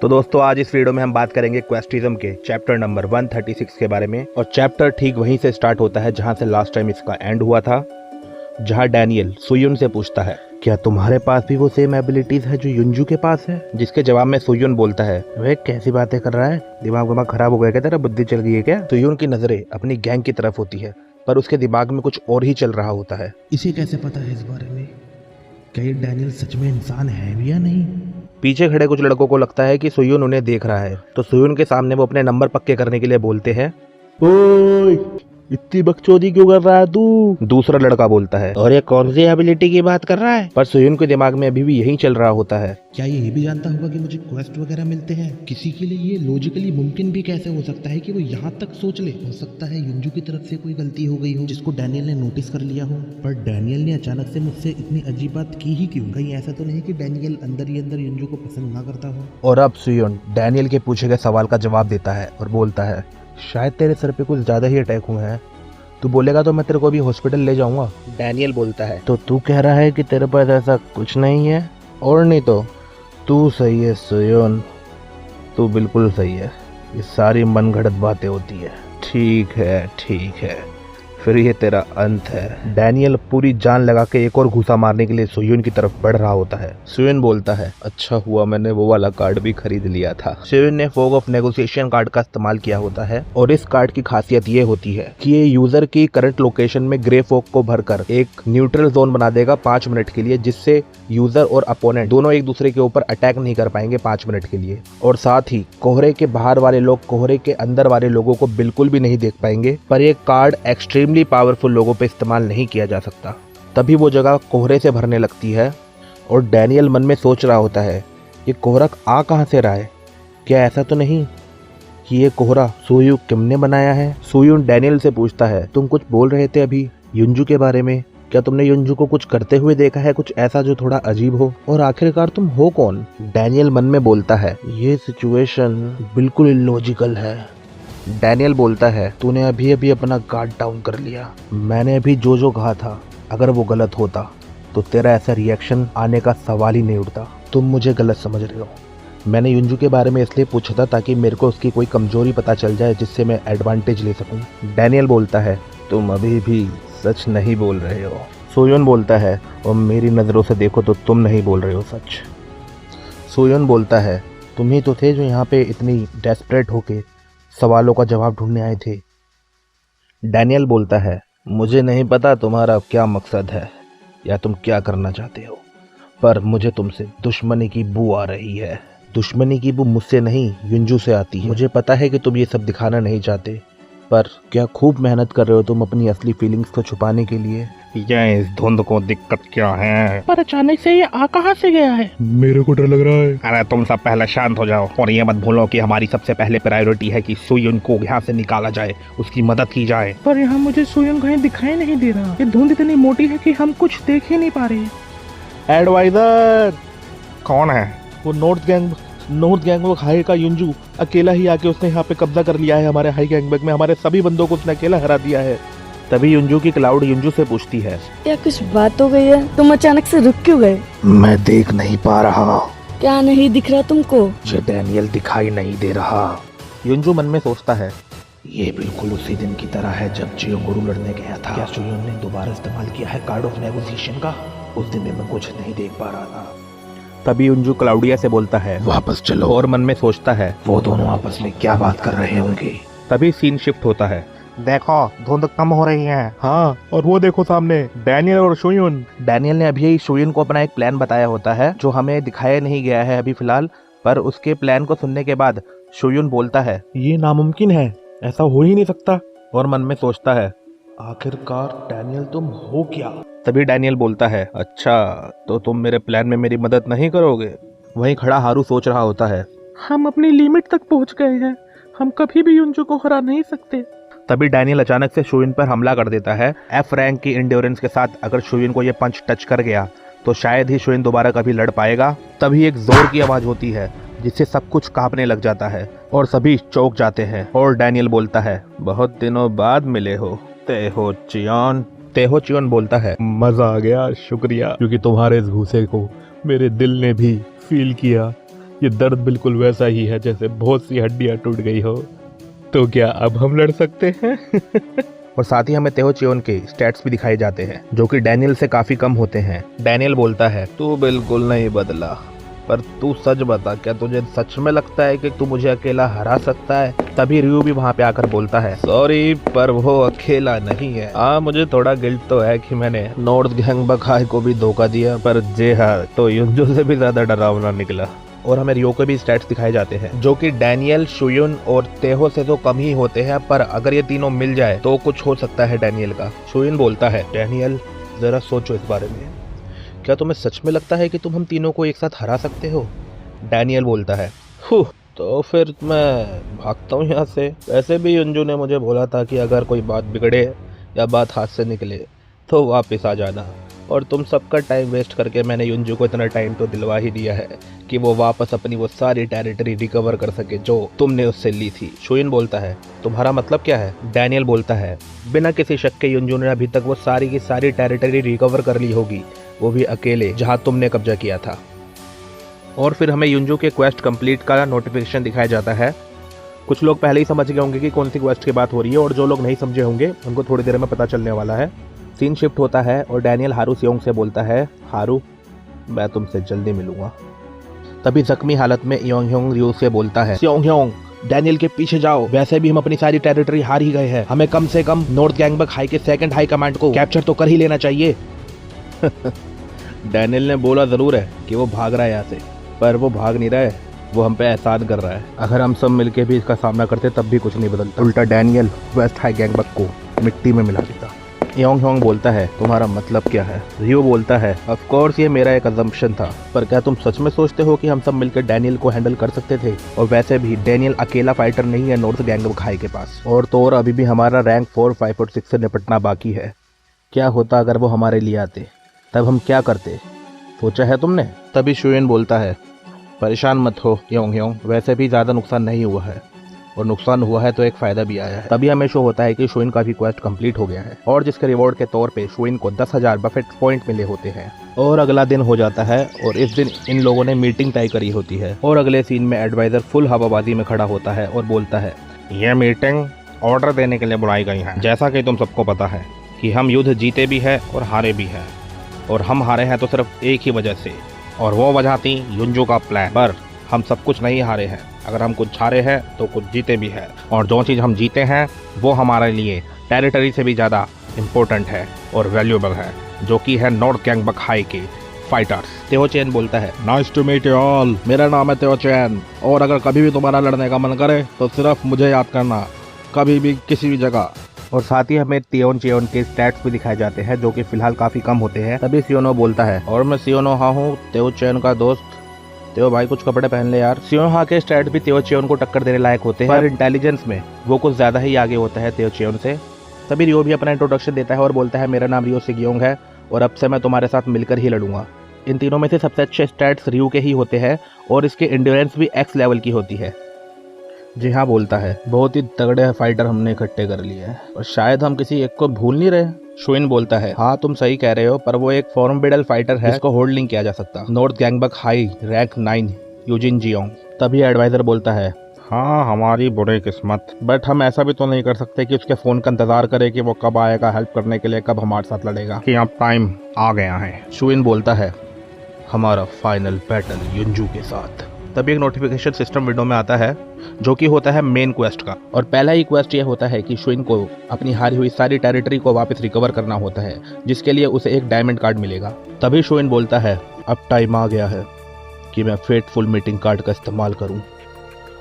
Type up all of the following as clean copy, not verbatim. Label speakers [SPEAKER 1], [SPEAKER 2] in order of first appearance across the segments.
[SPEAKER 1] तो दोस्तों आज इस वीडियो में हम बात करेंगे क्वेस्टिज्म के चैप्टर नंबर 136 के बारे में। और चैप्टर ठीक वहीं से स्टार्ट होता है जहां से लास्ट टाइम इसका एंड हुआ था, जहां डैनियल सुयुन से पूछता है क्या तुम्हारे पास भी वो सेम एबिलिटीज है जो युंजू के पास है। जिसके जवाब में सुयुन बोलता है वे कैसी बातें कर रहा है, दिमाग खराब हो गया क्या, तेरा बुद्धि चल गई है क्या। सुयुन की नजरें अपनी गैंग की तरफ होती है पर उसके दिमाग में कुछ और ही चल रहा होता है।
[SPEAKER 2] इसे कैसे पता है इस बारे में, क्या ये डैनियल सच में इंसान है भी या नहीं।
[SPEAKER 1] पीछे खड़े कुछ लड़कों को लगता है कि सुयुन उन्हें देख रहा है, तो सुयुन के सामने वो अपने नंबर पक्के करने के लिए बोलते हैं ओए इतनी बकचोदी क्यों कर रहा है तू। दूसरा लड़का बोलता है और ये कौन सी एबिलिटी की बात कर रहा है, पर सुयुन के दिमाग में अभी भी यही चल रहा होता है।
[SPEAKER 2] क्या ये भी जानता होगा कि मुझे क्वेस्ट वगैरह मिलते हैं। किसी के लिए ये लॉजिकली मुमकिन भी कैसे हो सकता है कि वो यहाँ तक सोच ले। हो सकता है युंजू की तरफ से कोई गलती हो गई हो जिसको डैनियल ने नोटिस कर लिया हो, पर डैनियल ने अचानक से मुझसे इतनी अजीब बात की ही क्यों। कहीं ऐसा तो नहीं कि डैनियल अंदर ही अंदर युंजू को पसंद ना करता हो।
[SPEAKER 1] और अब सुयुन डैनियल के पूछे गए सवाल का जवाब देता है और बोलता है शायद तेरे सर पे कुछ ज्यादा ही अटैक हुए हैं, तू बोलेगा तो मैं तेरे को भी हॉस्पिटल ले जाऊंगा। डैनियल बोलता है तो तू कह रहा है कि तेरे पास ऐसा कुछ नहीं है, और नहीं तो तू सही है सुयुन, तू बिल्कुल सही है, ये सारी मनगढ़ंत बातें होती है। ठीक है फिर ये तेरा अंत है। डैनियल पूरी जान लगा के एक और घूसा मारने के लिए सुयुन की तरफ बढ़ रहा होता है। सुयुन बोलता है अच्छा हुआ मैंने वो वाला कार्ड भी खरीद लिया था। सुयुन ने फॉग ऑफ नेगोशिएशन कार्ड का इस्तेमाल किया होता है और इस कार्ड की खासियत ये होती है कि ये यूजर की करंट लोकेशन में ग्रे फॉग को भरकर एक न्यूट्रल जोन बना देगा 5 मिनट के लिए, जिससे यूजर और अपोनेंट दोनों एक दूसरे के ऊपर अटैक नहीं कर पाएंगे 5 मिनट के लिए। और साथ ही कोहरे के बाहर वाले लोग कोहरे के अंदर वाले लोगों को बिल्कुल भी नहीं देख पाएंगे, पर ये कार्ड एक्सट्रीमली पावरफुल लोगों पे इस्तेमाल नहीं किया जा सकता। तभी वो जगह कोहरे से भरने लगती है और डैनियल मन में सोच रहा होता है ये कोहरा आ कहां से रहा है, क्या ऐसा तो नहीं कि ये कोहरा सुयुन किम ने बनाया है। सुयुन डैनियल से पूछता है तुम कुछ बोल रहे थे अभी युंजू के बारे में, क्या तुमने युंजू को कुछ करते हुए देखा है, कुछ ऐसा जो थोड़ा अजीब हो, और आखिरकार तुम हो कौन। डैनियल मन में बोलता है ये सिचुएशन बिल्कुल इलॉजिकल है। डैनियल बोलता है तूने अभी अभी अपना गार्ड डाउन कर लिया, मैंने अभी जो कहा था अगर वो गलत होता तो तेरा ऐसा रिएक्शन आने का सवाल ही नहीं उठता। तुम मुझे गलत समझ रहे हो, मैंने युंजू के बारे में इसलिए पूछा था ताकि मेरे को उसकी कोई कमजोरी पता चल जाए जिससे मैं एडवांटेज ले सकूं। डैनियल बोलता है तुम अभी भी सच नहीं बोल रहे हो। सुयुन बोलता है और मेरी नज़रों से देखो तो तुम नहीं बोल रहे हो सच। सुयुन बोलता है तुम ही तो थे जो यहाँ पे इतनी डेस्परेट होके सवालों का जवाब ढूंढने आए थे। डैनियल बोलता है मुझे नहीं पता तुम्हारा क्या मकसद है या तुम क्या करना चाहते हो, पर मुझे तुमसे दुश्मनी की बू आ रही है। दुश्मनी की बू मुझसे नहीं युंजू से आती है। मुझे पता है कि तुम ये सब दिखाना नहीं चाहते, पर क्या खूब मेहनत कर रहे हो तुम अपनी असली फीलिंग्स को छुपाने के लिए।
[SPEAKER 3] ये इस धुंध को दिक्कत क्या है,
[SPEAKER 4] पर अचानक से ये आ कहां से गया है।
[SPEAKER 2] मेरे को डर लग रहा है।
[SPEAKER 3] अरे तुम सब पहले शांत हो जाओ और ये मत भूलो कि हमारी सबसे पहले प्रायोरिटी है कि सुयुन को यहाँ से निकाला जाए, उसकी मदद की जाए।
[SPEAKER 4] पर यहाँ मुझे सुयुन कहीं दिखाई नहीं दे रहा, ये धुंध इतनी मोटी है कि हम कुछ देख ही नहीं पा रहे।
[SPEAKER 1] एडवाइजर
[SPEAKER 3] कौन है?
[SPEAKER 1] वो नॉर्थ गैंग वो हाई का युंजू अकेला ही आके उसने यहाँ पे कब्जा कर लिया है हमारे हाई गैंग में, हमारे सभी बंदों को उसने अकेला हरा दिया है। तभी युंजू की क्लाउड युंजू से पूछती है
[SPEAKER 5] क्या कुछ बात हो गई है, तुम अचानक से रुक क्यों गए।
[SPEAKER 1] मैं देख नहीं पा रहा,
[SPEAKER 5] क्या नहीं दिख रहा तुमको।
[SPEAKER 1] मुझे डैनियल दिखाई नहीं दे रहा। युंजू मन में सोचता है ये बिल्कुल उसी दिन की तरह है जब जियो गुरु लड़ने गया था। क्या सुयुन ने दोबारा इस्तेमाल किया है कार्ड ऑफ नेगोशिएशन का। उस दिन में मैं कुछ नहीं देख पा रहा था। तभी युंजू क्लाउडिया से बोलता है
[SPEAKER 2] वापस चलो,
[SPEAKER 1] और मन में सोचता है
[SPEAKER 2] वो दोनों आपस में क्या बात कर रहे होंगे।
[SPEAKER 1] तभी सीन शिफ्ट होता है।
[SPEAKER 3] देखो धुंध कम हो रही है।
[SPEAKER 1] हाँ, और वो देखो सामने डैनियल और सुयुन। डैनियल ने अभी सुयुन को अपना एक प्लान बताया होता है जो हमें दिखाया नहीं गया है अभी फिलहाल, पर उसके प्लान को सुनने के बाद सुयुन बोलता है ये नामुमकिन है, ऐसा हो ही नहीं सकता। और मन में सोचता है आखिरकार डैनियल तुम हो क्या। तभी डैनियल बोलता है अच्छा तो तुम मेरे प्लान में मेरी मदद नहीं करोगे। वहीं खड़ा हारू सोच रहा होता है
[SPEAKER 4] हम अपनी लिमिट तक पहुंच गए हैं, हम कभी भी युंजू को हरा नहीं सकते।
[SPEAKER 1] तभी डैनियल अचानक से शुइन पर हमला कर देता है। एफ रैंक की इंड्योरेंस के साथ अगर शुइन को ये पंच टच कर गया तो शायद ही शुइन दोबारा कभी लड़ पाएगा। तभी एक जोर की आवाज होती है जिससे सब कुछ कांपने लग जाता है और सभी चौंक जाते हैं। और डैनियल बोलता है बहुत दिनों बाद मिले हो तेहो चियोन बोलता है मजा आ गया, शुक्रिया, क्योंकि तुम्हारे इस घूसे को मेरे दिल ने भी फील किया।
[SPEAKER 3] ये दर्द बिल्कुल वैसा ही है जैसे बहुत सी हड्डियां टूट गई हो। तो क्या अब हम लड़ सकते हैं?
[SPEAKER 1] और साथ ही हमें तेहो चियोन के स्टैट्स भी दिखाए जाते हैं जो कि डैनियल से काफी कम होते हैं। डैनियल बोलता है, तू बिल्कुल नहीं बदला, पर तू सच बता, क्या तुझे सच में लगता है कि तू मुझे अकेला हरा सकता है? तभी रियू भी वहाँ पे आकर बोलता है, सॉरी पर वो अकेला नहीं है। हाँ, मुझे थोड़ा गिल्ट तो है कि मैंने नॉर्थ गैंगबक हाई को भी धोखा दिया, पर जे हाँ तो युंजो से भी ज्यादा डरावना निकला। और हमें रियो के भी स्टैट्स दिखाए जाते हैं जो कि डैनियल, शुयुन और तेहो से तो कम ही होते हैं, पर अगर ये तीनों मिल जाए तो कुछ हो सकता है डैनियल का। शुयुन बोलता है, डैनियल जरा सोचो इस बारे में, क्या तुम्हें सच में लगता है कि तुम हम तीनों को एक साथ हरा सकते हो? डैनियल बोलता है, तो फिर मैं भागता हूँ यहाँ से। वैसे भी युंजू ने मुझे बोला था कि अगर कोई बात बिगड़े या बात हाथ से निकले तो वापस आ जाना, और तुम सबका टाइम वेस्ट करके मैंने युंजू को इतना टाइम तो दिलवा ही दिया है कि वो वापस अपनी वो सारी टेरिटरी रिकवर कर सके जो तुमने उससे ली थी। शुइन बोलता है, तुम्हारा मतलब क्या है? डैनियल बोलता है, बिना किसी शक के युंजू ने अभी तक वो सारी की सारी टेरिटरी रिकवर कर ली होगी, वो भी अकेले, जहां तुमने कब्जा किया था। और फिर हमें युंजू के क्वेस्ट कंप्लीट का नोटिफिकेशन दिखाया जाता है। कुछ लोग पहले ही समझ गए होंगे कि कौन सी क्वेस्ट की बात हो रही है, और जो लोग नहीं समझे होंगे उनको थोड़ी देर में पता चलने वाला है। सीन शिफ्ट होता है और डैनियल हारू सियोंग से बोलता है, हारू मैं तुमसे जल्दी मिलूंगा। तभी जख्मी हालत में योंग ह्योंग रियो से बोलता है, सियोंग ह्योंग डैनियल के पीछे जाओ, वैसे भी हम अपनी सारी टेरिटरी हार ही गए हैं, हमें कम से कम नॉर्थ गैंगबक हाई के सेकंड हाई कमांड को कैप्चर तो कर ही लेना चाहिए। डैनियल ने बोला जरूर है कि वो भाग रहा है यहाँ से, पर वो भाग नहीं रहा है, वो हम पे एहसान कर रहा है। अगर हम सब मिलके भी इसका सामना करते तब भी कुछ नहीं बदलता, उल्टा डैनियल वेस्ट हाई गैंगबक को मिट्टी में मिला देता। योंग ह्योंग बोलता है, तुम्हारा मतलब क्या है? रियो बोलता है, ऑफ कोर्स ये मेरा एक अजम्पशन था, पर क्या तुम सच में सोचते हो कि हम सब मिलकर डैनियल को हैंडल कर सकते थे? और वैसे भी डैनियल अकेला फाइटर नहीं है नॉर्थ गैंगबक हाई के पास, और तो और अभी भी हमारा रैंक 4, 5 और 6 से निपटना बाकी है। क्या होता अगर वो हमारे लिए आते, तब हम क्या करते? सोचा है तुमने? तभी शुएन बोलता है, परेशान मत हो योंग ह्योंग, वैसे भी ज़्यादा नुकसान नहीं हुआ है, और नुकसान हुआ है तो एक फ़ायदा भी आया है। तभी हमें शो होता है कि शुएन का भी क्वेस्ट कंप्लीट हो गया है, और जिसके रिवॉर्ड के तौर पे शुएन को 10,000 बफेट पॉइंट मिले होते हैं। और अगला दिन हो जाता है, और इस दिन इन लोगों ने मीटिंग तय करी होती है, और अगले सीन में एडवाइज़र फुल हवाबाजी में खड़ा होता है और बोलता है,
[SPEAKER 3] यह मीटिंग ऑर्डर देने के लिए बुलाई गई है। जैसा कि तुम सबको पता है कि हम युद्ध जीते भी है और हारे भी हैं, और हम हारे हैं तो सिर्फ एक ही वजह से, और वो वजह थी युंजू का प्लान। पर हम सब कुछ नहीं हारे हैं, अगर हम कुछ हारे हैं तो कुछ जीते भी हैं, और जो चीज़ हम जीते हैं वो हमारे लिए टेरिटरी से भी ज़्यादा इम्पोर्टेंट है और वैल्यूएबल है, जो कि है नॉर्थ गैंगबक हाई के फाइटर्स। तेहो चैन बोलता है, nice to meet you all, मेरा नाम है तेहो चैन, और अगर कभी भी तुम्हारा लड़ने का मन करे तो सिर्फ मुझे याद करना, कभी भी किसी भी जगह। और साथ ही हमें तियोन चियोन के स्टैट्स भी दिखाए जाते हैं जो कि फिलहाल काफ़ी कम होते हैं। तभी सियोनो बोलता है, और मैं सियोनो हा हूँ, तेहो चैन का दोस्त। तेहो भाई कुछ कपड़े पहन ले यार। सियोनो हा के स्टैट भी तेहो चियोन को टक्कर देने लायक होते हैं, पर इंटेलिजेंस में वो कुछ ज़्यादा ही आगे होता है तेहो चियोन से। तभी रियो भी अपना इंट्रोडक्शन देता है और बोलता है, मेरा नाम रियो सिग्योंग है, और अब से मैं तुम्हारे साथ मिलकर ही लड़ूंगा। इन तीनों में से सबसे अच्छे स्टैट्स रियो के ही होते हैं, और इसके एंड्योरेंस भी एक्स लेवल की होती है। जी हाँ बोलता है, बहुत ही तगड़े फाइटर हमने इकट्ठे कर लिए हैं, और शायद हम किसी एक को भूल नहीं रहे। शुइन बोलता है, हाँ तुम सही कह रहे हो, पर वो एक फॉर्मिडेबल फाइटर है जिसको होल्ड नहीं किया जा सकता, north गैंगबक high rank 9 Yujin Jeong. तभी एडवाइजर बोलता है, हाँ हमारी बुरी किस्मत, बट हम ऐसा भी तो नहीं कर सकते कि उसके फ़ोन का इंतज़ार करें कि वो कब आएगा हेल्प करने के लिए, कब हमारे साथ लड़ेगा, कि अब टाइम आ गया है।
[SPEAKER 1] शुइन बोलता है, हमारा फाइनल बैटल युंजू के साथ। तभी एक नोटिफिकेशन सिस्टम विंडो में आता है जो कि होता है मेन क्वेस्ट का, और पहला ही क्वेस्ट ये होता है कि शुइन को अपनी हारी हुई सारी टेरिटरी को वापस रिकवर करना होता है, जिसके लिए उसे एक डायमंड कार्ड मिलेगा। तभी शुइन बोलता है, अब टाइम आ गया है कि मैं फेटफुल मीटिंग कार्ड का इस्तेमाल करूं।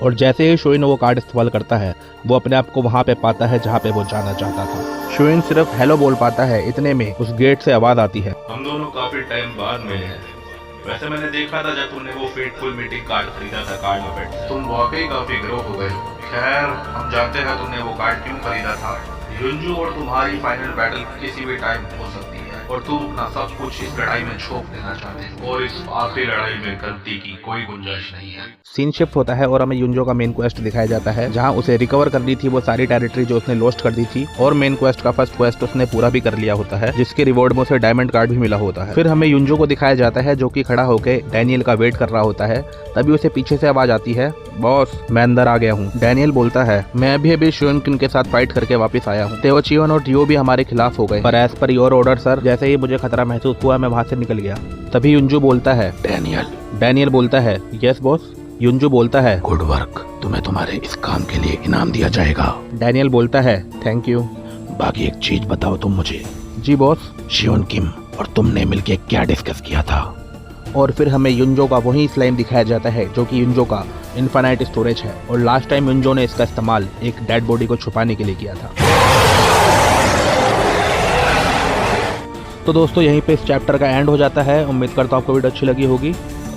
[SPEAKER 1] और जैसे ही शुइन वो कार्ड इस्तेमाल करता है, वो अपने आप को वहाँ पे पाता है जहाँ पे वो जाना चाहता था। शुइन सिर्फ हेलो बोल पाता है, इतने में उस गेट से आवाज़ आती है,
[SPEAKER 6] हम दोनों काफी टाइम बाद मिले हैं। वैसे मैंने देखा था जब तुमने वो फेटफुल मीटिंग कार्ड खरीदा था कार्ड में, तुम वाकई काफी ग्रो हो गए। खैर हम जानते हैं तुमने वो कार्ड क्यों खरीदा था। युंजू और तुम्हारी फाइनल बैटल किसी भी टाइम हो सकती है, और तुम अपना सब कुछ इस लड़ाई में झोंक देना चाहते हो और इस आखिरी लड़ाई में गलती की कोई गुंजाइश नहीं है।
[SPEAKER 3] सीन शिफ्ट होता है और हमें युंजो का मेन क्वेस्ट दिखाया जाता है, जहां उसे रिकवर करनी थी वो सारी टेरिटरी जो उसने लॉस्ट कर दी थी, और मेन क्वेस्ट का फर्स्ट क्वेस्ट उसने पूरा भी कर लिया होता है, जिसके रिवॉर्ड में उसे डायमंड कार्ड भी मिला होता है। फिर हमें युंजो को दिखाया जाता है जो कि खड़ा होकर डैनियल का वेट कर रहा होता है। तभी उसे पीछे से आवाज आती है, बॉस मैं अंदर आ गया हूँ। डैनियल बोलता है, मैं अभी शियोनकिन के साथ फाइट करके वापस आया हूँ। तेओचियोन और टियो भी हमारे खिलाफ हो गए, पर as per your order sir, जैसे ही मुझे खतरा महसूस हुआ मैं वहाँ से निकल गया। तभी युंजो बोलता है, डैनियल बोलता है, यस बॉस। युंजो बोलता है,
[SPEAKER 2] गुड वर्क, तुम्हें तुम्हारे इस काम के लिए इनाम दिया जाएगा।
[SPEAKER 3] डैनियल बोलता है, थैंक यू।
[SPEAKER 2] बाकी एक चीज बताओ तुम मुझे,
[SPEAKER 3] जी बॉस।
[SPEAKER 2] शियोनकिन और तुमने मिलके क्या डिस्कस किया था?
[SPEAKER 3] और फिर हमें युंजो का वही स्लाइम दिखाया जाता है जो कि युंजो का इन्फिनाइट स्टोरेज है, और लास्ट टाइम युंजो ने इसका इस्तेमाल एक डेड बॉडी को छुपाने के लिए किया था। तो दोस्तों यहीं पे इस चैप्टर का एंड हो जाता है। उम्मीद करता हूँ आपको वीडियो अच्छी लगी होगी।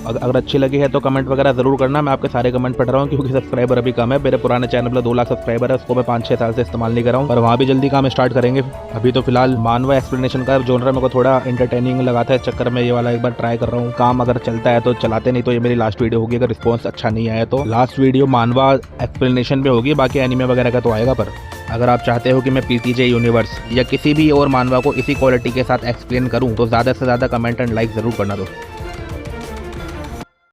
[SPEAKER 3] अगर अच्छी लगी है तो कमेंट वगैरह जरूर करना। मैं आपके सारे कमेंट पढ़ रहा हूँ क्योंकि सब्सक्राइबर अभी कम है। मेरे पुराने चैनल पर 2 लाख सब्सक्राइबर है, उसको मैं 5-6 साल से इस्तेमाल नहीं कर रहा हूँ, पर वहाँ भी जल्दी काम स्टार्ट करेंगे। अभी तो फिलहाल मानवा एक्सप्लेनेशन का जोनर मेरे को थोड़ा एंटरटेनिंग लगाता है, इस चक्कर में ये वाला एक बार ट्राई कर रहा हूँ। काम अगर चलता है तो चलाते, नहीं तो ये मेरी लास्ट वीडियो होगी। अगर रिस्पॉन्स अच्छा नहीं आया तो लास्ट वीडियो मानवा एक्सप्लेनेशन पे होगी, बाकी एनिमे वगैरह का तो आएगा। पर अगर आप चाहते हो कि मैं पीटीजे यूनिवर्स या किसी भी और मानवा को इसी क्वालिटी के साथ एक्सप्लेन करूँ तो ज़्यादा से ज़्यादा कमेंट एंड लाइक जरूर करना दोस्तों।